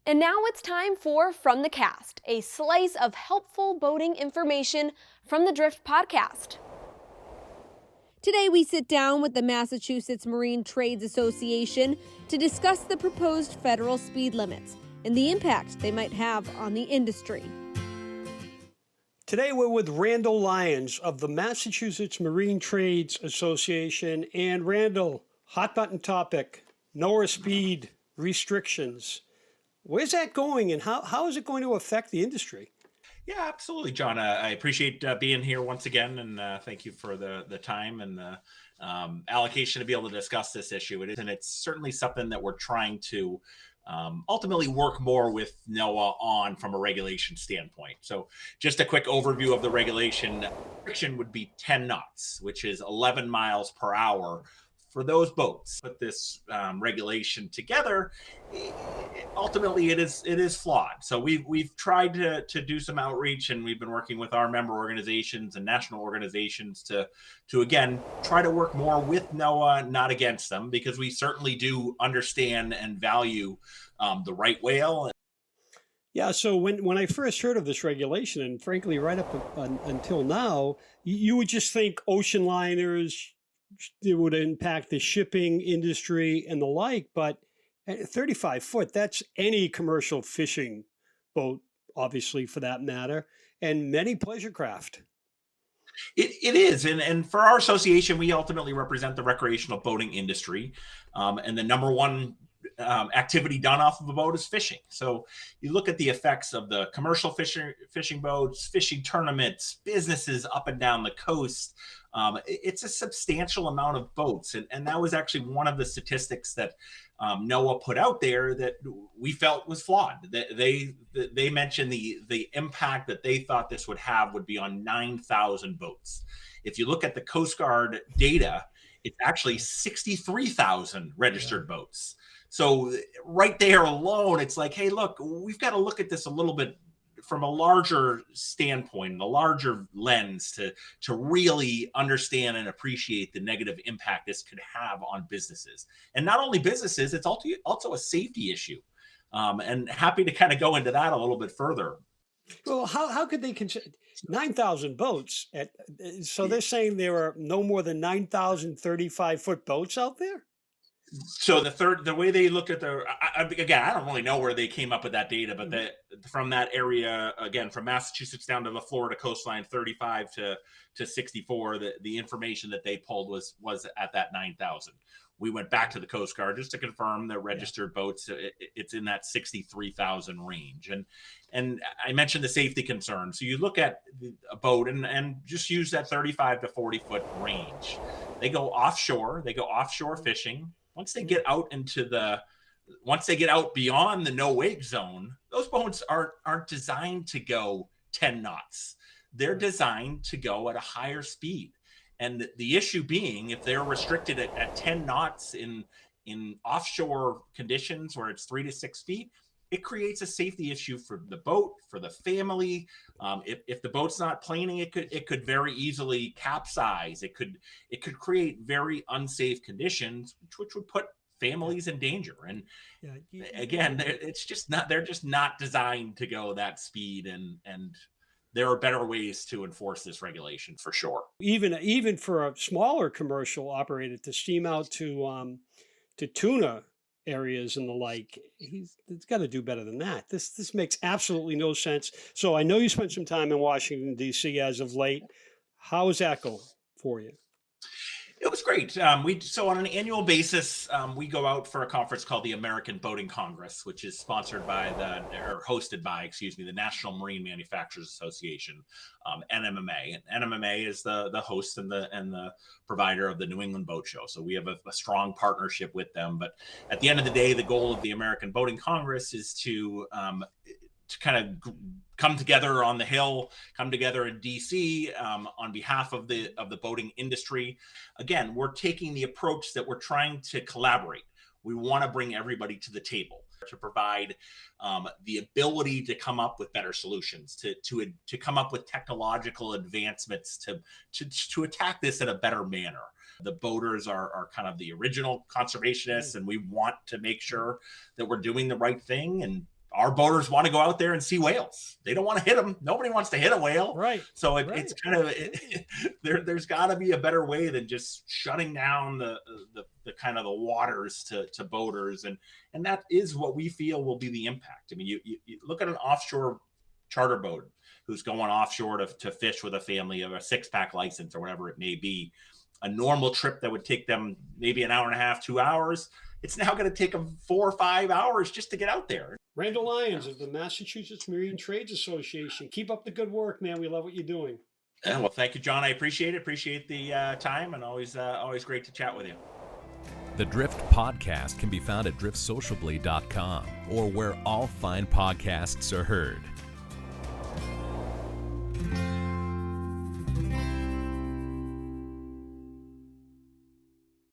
And now it's time for From the Cast, a slice of helpful boating information from the Drift podcast. Today we sit down with the Massachusetts Marine Trades Association to discuss the proposed federal speed limits and the impact they might have on the industry. Today we're with Randall Lyons of the Massachusetts Marine Trades Association. And Randall, hot button topic, NOAA speed restrictions. Where's that going and how is it going to affect the industry? Yeah, absolutely, John. I appreciate being here once again, and thank you for the time and the allocation to be able to discuss this issue. And it's certainly something that we're trying to ultimately work more with NOAA on from a regulation standpoint. So just a quick overview of the regulation. Restriction would be 10 knots, which is 11 miles per hour for those boats. Put this regulation together, ultimately it is flawed. So we've tried to do some outreach, and we've been working with our member organizations and national organizations to again try to work more with NOAA, not against them, because we certainly do understand and value the right whale. Yeah, so when I first heard of this regulation, and frankly right up until now, you would just think ocean liners, it would impact the shipping industry and the like, but at 35 foot, that's any commercial fishing boat, obviously, for that matter, and many pleasure craft. It is, and for our association, we ultimately represent the recreational boating industry, and the number one activity done off of a boat is fishing. So you look at the effects of the commercial fishing boats, fishing tournaments, businesses up and down the coast. It's a substantial amount of boats, and that was actually one of the statistics that NOAA put out there that we felt was flawed. They mentioned the impact that they thought this would have would be on 9,000 boats. If you look at the Coast Guard data, it's actually 63,000 registered boats. So right there alone, it's like, hey, look, we've got to look at this a little bit from a larger standpoint, a larger lens to really understand and appreciate the negative impact this could have on businesses. And not only businesses, it's also a safety issue. And happy to kind of go into that a little bit further. Well, how could they consider 9,000 boats? So they're saying there are no more than 9,035-foot boats out there? So the way they looked at again, I don't really know where they came up with that data, but from that area, again, from Massachusetts down to the Florida coastline, 35 to 64, the information that they pulled was at that 9,000. We went back to the Coast Guard just to confirm the registered boats. It's in that 63,000 range. And I mentioned the safety concern. So you look at a boat and just use that 35 to 40 foot range. They go offshore fishing. Once they get out beyond the no wake zone, those boats aren't designed to go 10 knots. They're designed to go at a higher speed. And the issue being, if they're restricted at 10 knots in offshore conditions where it's 3 to 6 feet, it creates a safety issue for the boat, for the family. If the boat's not planing, it could very easily capsize. It could create very unsafe conditions, which would put families in danger. And again, they're just not designed to go that speed. And there are better ways to enforce this regulation for sure. Even for a smaller commercial operator to steam out to tuna areas and the like, it's got to do better than that. This makes absolutely no sense. So I know you spent some time in Washington, D.C. as of late. How is that going for you? It was great. So on an annual basis, we go out for a conference called the American Boating Congress, which is sponsored by hosted by, the National Marine Manufacturers Association, NMMA. And NMMA is the host and the provider of the New England Boat Show. So we have a strong partnership with them. But at the end of the day, the goal of the American Boating Congress is to kind of come together on the Hill, come together in DC on behalf of the boating industry. Again, we're taking the approach that we're trying to collaborate. We want to bring everybody to the table to provide the ability to come up with better solutions, to come up with technological advancements to attack this in a better manner. The boaters are kind of the original conservationists, and we want to make sure that we're doing the right thing. And our boaters want to go out there and see whales. They don't want to hit them. Nobody wants to hit a whale. Right. So it's kind of there's got to be a better way than just shutting down the kind of the waters to boaters, and that is what we feel will be the impact. I mean, you look at an offshore charter boat who's going offshore to fish with a family of a 6-pack license or whatever it may be. A normal trip that would take them maybe an hour and a half, 2 hours, it's now going to take them 4 or 5 hours just to get out there. Randall Lyons of the Massachusetts Marine Trades Association. Keep up the good work, man. We love what you're doing. Well, thank you, John. I appreciate it. Appreciate the time, and always great to chat with you. The Drift Podcast can be found at driftsociably.com or where all fine podcasts are heard.